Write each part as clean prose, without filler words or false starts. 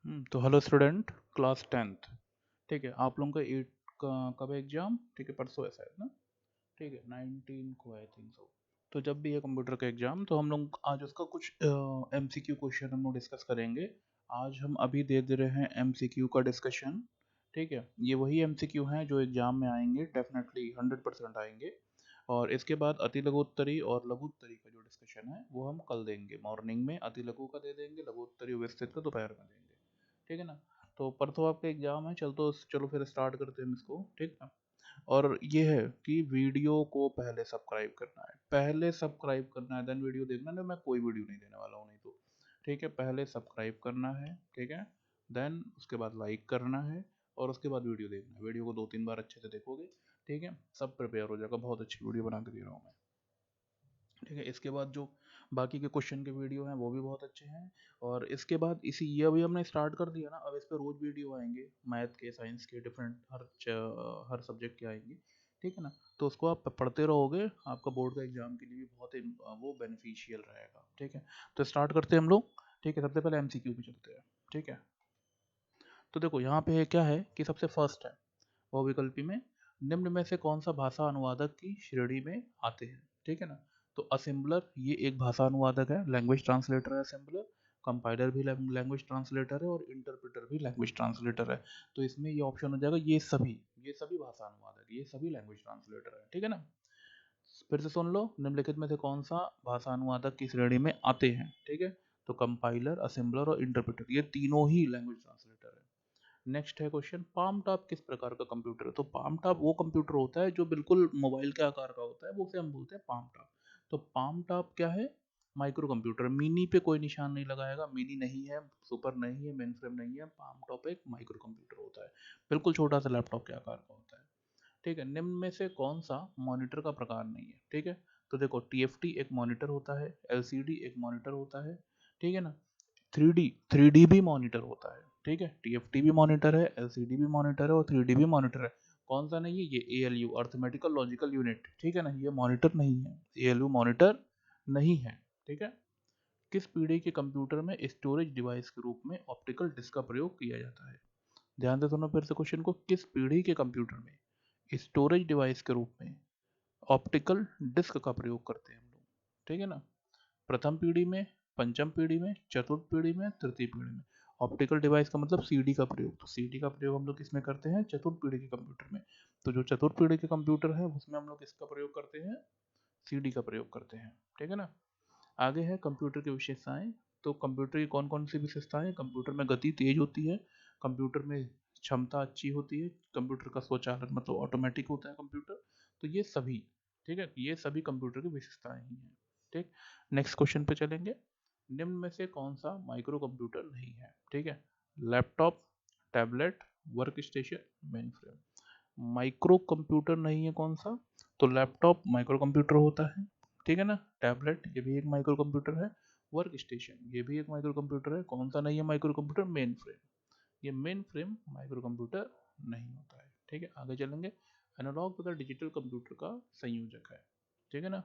तो hello student, class 10th। ठीक है, आप लोगों का 8 का कब एग्जाम? ठीक है, परसों है शायद ना। ठीक है, 19 को आई थिंक सो। तो जब भी है कंप्यूटर का एग्जाम, तो हम लोग आज उसका कुछ एमसीक्यू क्वेश्चन हम लोग डिस्कस करेंगे। आज हम अभी दे रहे हैं एमसीक्यू का डिस्कशन। ठीक है, ये वही एमसीक्यू हैं जो एग्जाम में आएंगे, डेफिनेटली 100% आएंगे। और इसके बाद अति लघु उत्तरी और लघु उत्तरी का जो डिस्कशन है वो हम कल देंगे मॉर्निंग में। अति लघु का दे देंगे, लघु उत्तरी विस्तृत का दोपहर में देंगे। ठीक है ना। तो परसों आपका एग्जाम है, चलो फिर स्टार्ट करते हैं इसको। ठीक है। और ये है कि वीडियो को पहले सब्सक्राइब करना है, पहले सब्सक्राइब करना है, देन वीडियो देखना है। मैं कोई वीडियो नहीं देने वाला हूँ नहीं तो। ठीक है, पहले सब्सक्राइब करना है। ठीक है, देन उसके बाद लाइक करना है, और उसके बाद वीडियो देखना है। वीडियो को 2-3 बार अच्छे से देखोगे, ठीक है, सब प्रिपेयर हो जाएगा। बहुत अच्छी वीडियो बना के दे रहा हूँ मैं। ठीक है, इसके बाद जो बाकी के क्वेश्चन के वीडियो हैं वो भी बहुत अच्छे हैं। और इसके बाद इसी ये अभी हमने स्टार्ट कर दिया ना, अब इस पर रोज वीडियो आएंगे, मैथ के, साइंस के, डिफरेंट हर सब्जेक्ट के आएंगे। ठीक है ना। तो उसको आप पढ़ते रहोगे, आपका बोर्ड का एग्जाम के लिए भी बहुत वो बेनिफिशियल रहेगा। ठीक है, तो स्टार्ट करते हैं हम लोग। ठीक है, सबसे पहले एमसीक्यू पे चलते हैं। ठीक है, तो देखो यहाँ पे क्या है कि सबसे फर्स्ट है वो विकल्पी में, निम्न में से कौन सा भाषा अनुवादक की श्रेणी में आते हैं। ठीक है ना। तो असेंबलर ये एक भाषा अनुवादक है, लैंग्वेज ट्रांसलेटर है असेंबलर। कंपाइलर भी लैंग्वेज ट्रांसलेटर है, और इंटरप्रेटर भी लैंग्वेज ट्रांसलेटर है। तो इसमें ये ऑप्शन हो जाएगा, ये सभी भाषा अनुवादक, ये सभी लैंग्वेज ट्रांसलेटर है। ठीक है ना। फिर से सुन लो, निम्नलिखित में से कौन सा भाषा अनुवादक की श्रेणी में आते हैं। ठीक है, तो कंपाइलर, असेंबलर और इंटरप्रेटर, ये तीनों ही लैंग्वेज ट्रांसलेटर है। नेक्स्ट है क्वेश्चन, पाम टॉप किस प्रकार का कंप्यूटर है? तो पाम टॉप वो कंप्यूटर होता है जो बिल्कुल मोबाइल के आकार का होता है, वो उसे हम बोलते हैं पाम टॉप। तो पाम टॉप क्या है? Micro computer. मिनी पे कोई निशान नहीं लगाएगा, मिनी नहीं है, सुपर नहीं है, मेन फ्रेम नहीं है। पाम टॉप एक माइक्रो कंप्यूटर होता है, बिल्कुल छोटा सा लैपटॉप के आकार का होता है। ठीक है, निम्न में से कौन सा मॉनिटर का प्रकार नहीं है? ठीक है, तो देखो टीएफटी एक मॉनिटर होता है, एलसीडी एक मॉनिटर होता है। ठीक है ना। थ्री डी भी मॉनिटर होता है। ठीक है, टीएफटी भी मॉनिटर है, एलसीडी भी मॉनिटर है, और थ्री डी भी मॉनिटर है। कौन सा नहीं है? ये एएलयू, अर्थमेटिकल लॉजिकल यूनिट। ठीक है ना, ये मॉनिटर नहीं है, एएलयू मॉनिटर नहीं है। ठीक है। किस पीढ़ी के कंप्यूटर में स्टोरेज डिवाइस के रूप में ऑप्टिकल डिस्क का प्रयोग किया जाता है? ध्यान से सुनो फिर से क्वेश्चन को, किस पीढ़ी के कंप्यूटर में स्टोरेज डिवाइस के रूप में ऑप्टिकल डिस्क का प्रयोग करते हैं हम लोग? ठीक है ना। प्रथम पीढ़ी में, पंचम पीढ़ी में, चतुर्थ पीढ़ी में, तृतीय पीढ़ी में। ऑप्टिकल डिवाइस का मतलब सीडी का प्रयोग, तो सीडी का प्रयोग हम लोग किसमें करते हैं? चतुर्थ पीढ़ी के कंप्यूटर में। तो जो चतुर्थ पीढ़ी के कंप्यूटर है उसमें हम लोग किसका प्रयोग करते हैं? सीडी का प्रयोग करते हैं। ठीक है ना। आगे है कंप्यूटर की विशेषताएं। तो कंप्यूटर की कौन कौन सी विशेषताएं? कंप्यूटर में गति तेज होती है, कंप्यूटर में क्षमता अच्छी होती है, कंप्यूटर का स्वचालन मतलब ऑटोमेटिक होता है कंप्यूटर। तो ये सभी, ठीक है, ये सभी कंप्यूटर की विशेषताएं ही हैं। ठीक। नेक्स्ट क्वेश्चन पे चलेंगे, निम्न में से कौन सा माइक्रो कंप्यूटर नहीं है? ठीक है, laptop, tablet, work station, main frame. Micro computer नहीं है कौन सा? तो लैपटॉप माइक्रो कंप्यूटर होता है। ठीक है ना। टैबलेट ये भी एक माइक्रो कंप्यूटर है, वर्क स्टेशन ये भी एक माइक्रो कंप्यूटर है। कौन सा नहीं है माइक्रो कंप्यूटर? Main frame. ये मेन फ्रेम माइक्रो कंप्यूटर नहीं होता है। ठीक है, आगे चलेंगे। एनालॉग तथा डिजिटल कंप्यूटर का संयोजक है। ठीक है ना।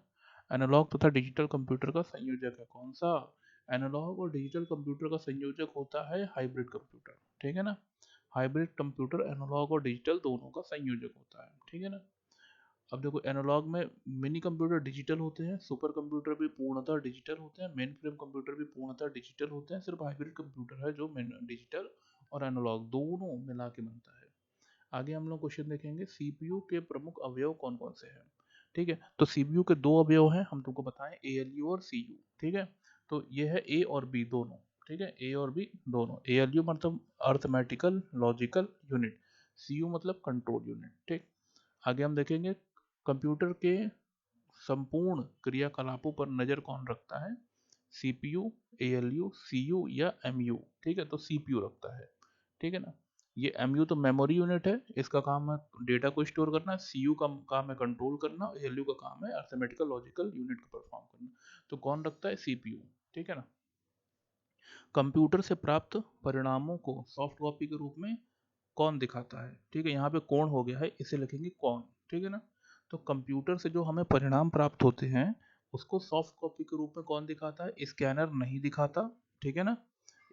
एनालॉग तथा डिजिटल कंप्यूटर का संयोजक है कौन सा? एनालॉग और डिजिटल कंप्यूटर का संयोजक होता है हाइब्रिड कंप्यूटर। ठीक है ना। हाइब्रिड कंप्यूटर एनालॉग और डिजिटल दोनों का संयोजक होता है। ठीक है ना। अब देखो, एनालॉग में मिनी कंप्यूटर डिजिटल होते हैं, सुपर कंप्यूटर भी पूर्णतः डिजिटल होते हैं, मेन फ्रेम कंप्यूटर भी पूर्णतः डिजिटल होते हैं। सिर्फ हाइब्रिड कंप्यूटर है जो डिजिटल और एनालॉग दोनों मिला के बनता है। आगे हम लोग क्वेश्चन देखेंगे, सीपीयू के प्रमुख अवयव कौन कौन से हैं? ठीक है, तो सीपीयू के दो अवयव हैं, हम तुमको बताएं, एएलयू और सीयू। ठीक है, तो ये है ए और बी दोनों। ठीक है, ए और बी दोनों। एएलयू मतलब अर्थमेटिकल लॉजिकल यूनिट, सीयू मतलब कंट्रोल यूनिट। ठीक। आगे हम देखेंगे, कंप्यूटर के संपूर्ण क्रियाकलापों पर नजर कौन रखता है? सीपीयू, एएलयू, सीयू या एमयू? ठीक है, तो सीपीयू रखता है। ठीक है ना। ये एमयू तो मेमोरी यूनिट है, इसका काम है डेटा को स्टोर करना। सीयू का काम है कंट्रोल करना, एएलयू का काम है अर्थमेटिकल लॉजिकल यूनिट को परफॉर्म करना। तो कौन रखता है? सीपीयू। ठीक है ना। कंप्यूटर से प्राप्त परिणामों को सॉफ्ट कॉपी के रूप में कौन दिखाता है? ठीक है, यहाँ पे कौन हो गया है, इसे लिखेंगे कौन। ठीक है ना। तो कंप्यूटर से जो हमें परिणाम प्राप्त होते हैं उसको सॉफ्ट कॉपी के रूप में कौन दिखाता है? स्कैनर नहीं दिखाता। ठीक है ना।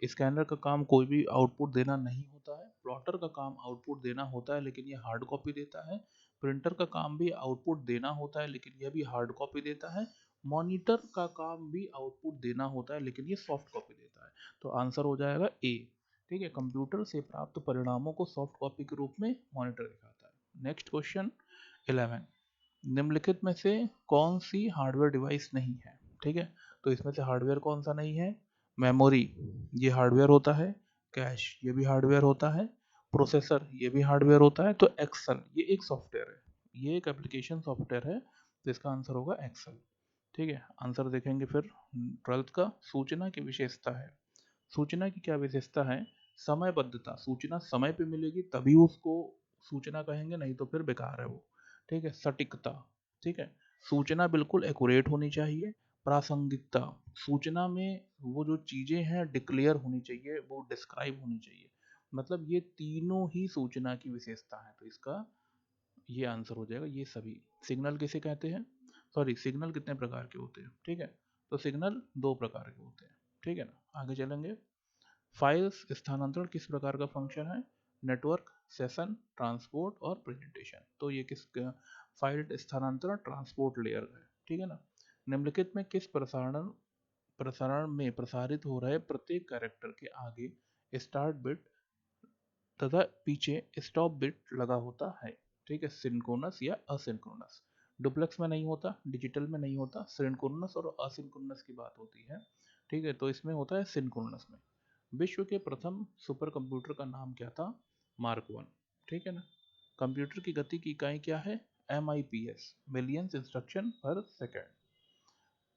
स्कैनर का काम कोई भी आउटपुट देना नहीं होता है, प्लॉटर का काम आउटपुट देना होता है लेकिन ये हार्ड कॉपी देता है, प्रिंटर का काम भी आउटपुट देना होता है लेकिन यह भी हार्ड कॉपी देता है, मॉनिटर का काम भी आउटपुट देना होता है लेकिन ये सॉफ्ट कॉपी देता है। तो आंसर हो जाएगा ए। ठीक है, कंप्यूटर से प्राप्त परिणामों को सॉफ्ट कॉपी के रूप में मॉनिटर दिखाता है। नेक्स्ट क्वेश्चन 11, निम्नलिखित में से कौन सी हार्डवेयर डिवाइस नहीं है? ठीक है, तो इसमें से हार्डवेयर कौन सा नहीं है? मेमोरी, ये हार्डवेयर होता है। कैश, ये भी हार्डवेयर होता है। प्रोसेसर, ये भी हार्डवेयर होता है। तो एक्सेल, ये एक सॉफ्टवेयर है, ये एक एप्लीकेशन सॉफ्टवेयर है, तो इसका आंसर होगा एक्सेल। ठीक है, आंसर देखेंगे फिर 12th का। सूचना की विशेषता है, सूचना की क्या विशेषता है? समयबद्धता, सूचना समय पे मिलेगी तभी उसको सूचना कहेंगे, नहीं तो फिर बेकार है वो। ठीक है, सटीकता, ठीक है, सूचना बिल्कुल एक्यूरेट होनी चाहिए। प्रासंगिकता, सूचना में वो जो चीजें हैं डिक्लेयर होनी चाहिए, वो डिस्क्राइब होनी चाहिए। मतलब ये तीनों ही सूचना की विशेषता है, तो इसका ये आंसर हो जाएगा ये सभी। सिग्नल किसे कहते हैं? सॉरी, सिग्नल कितने प्रकार के होते हैं? ठीक है, तो सिग्नल दो प्रकार के होते हैं। ठीक है ना, आगे चलेंगे। फाइल्स स्थानांतरण किस प्रकार का फंक्शन है? नेटवर्क, सेशन, ट्रांसपोर्ट और प्रेजेंटेशन। तो ये किस फाइल स्थानांतरण ट्रांसपोर्ट लेयर है। ठीक है ना। निम्नलिखित में किस प्रसारण प्रसारण में प्रसारित हो रहे प्रत्येक कैरेक्टर के आगे स्टार्ट बिट तथा पीछे स्टॉप बिट लगा होता है? ठीक है, सिंक्रोनस या असिंक्रोनस। डुप्लेक्स में नहीं होता, डिजिटल में नहीं होता, सिंक्रोनस और असिंक्रोनस की बात होती है। ठीक है, तो इसमें होता है सिंक्रोनस में। विश्व के प्रथम सुपर कंप्यूटर का नाम क्या था? Mark one. ठीक है ना। कंप्यूटर की गति की इकाई क्या है? MIPS, मिलियंस इंस्ट्रक्शन पर सेकेंड।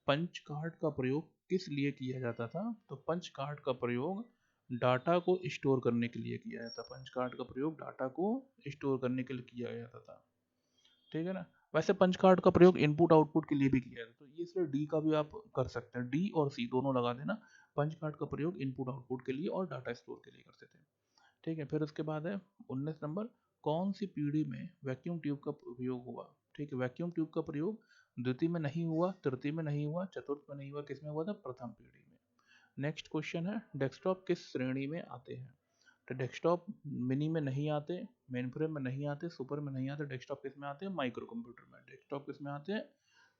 पंच कार्ड का प्रयोग किस लिए किया जाता था? तो पंच कार्ड का प्रयोग डाटा को स्टोर करने के लिए किया जाता। पंच कार्ड का प्रयोग डाटा को स्टोर करने के लिए किया जाता था। ठीक है ना। वैसे पंच कार्ड का प्रयोग इनपुट आउटपुट के लिए भी किया जाता है, तो ये इसलिए डी का भी आप कर सकते हैं, डी और सी दोनों लगा देना। पंच कार्ड का प्रयोग इनपुट आउटपुट के लिए और डाटा स्टोर के लिए करते थे। ठीक है, फिर उसके बाद है 19 नंबर, कौन सी पीढ़ी में वैक्यूम ट्यूब का उपयोग हुआ? ठीक है, वैक्यूम ट्यूब का प्रयोग द्वितीय में नहीं हुआ, तृतीय में नहीं हुआ, चतुर्थ में नहीं हुआ, किसमें हुआ था? प्रथम पीढ़ी में। नेक्स्ट क्वेश्चन है, डेस्कटॉप किस श्रेणी में आते हैं? तो डेस्कटॉप मिनी में नहीं आते, मेन फ्रेम में नहीं आते, सुपर में नहीं आते, डेस्कटॉप किस में आते हैं? माइक्रो कंप्यूटर में। डेस्कटॉप किस में आते हैं?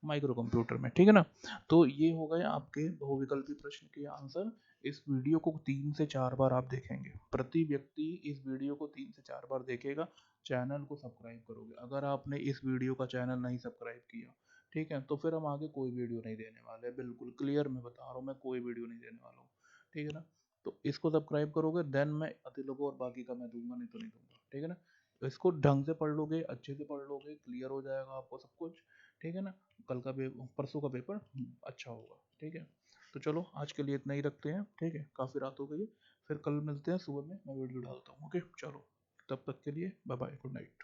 माइक्रो कंप्यूटर में। ठीक है ना। तो ये हो गए आपके बहुविकल्पी प्रश्न के आंसर। इस वीडियो को 3 से 4 बार आप देखेंगे, प्रति व्यक्ति इस वीडियो को 3 से 4 बार देखेगा। चैनल को सब्सक्राइब करोगे, अगर आपने इस वीडियो का चैनल नहीं सब्सक्राइब किया, ठीक है, तो फिर हम आगे कोई वीडियो नहीं देने वाले, बिल्कुल क्लियर मैं बता रहा हूँ, मैं कोई वीडियो नहीं देने वाला हूँ। ठीक है ना। तो इसको सब्सक्राइब करोगे देन मैं अति लोगों और बाकी का मैं दूंगा, नहीं तो नहीं दूंगा। ठीक है ना। तो इसको ढंग से पढ़ लोगे, अच्छे से पढ़ लोगे, क्लियर हो जाएगा आपको सब कुछ। ठीक है ना। कल का परसों का पेपर अच्छा होगा। ठीक है, तो चलो आज के लिए इतना ही रखते हैं। ठीक है, काफ़ी रात हो गई है, फिर कल मिलते हैं सुबह में, मैं वीडियो डालता हूँ। ओके चलो, तब तक के लिए बाय बाय, गुड नाइट।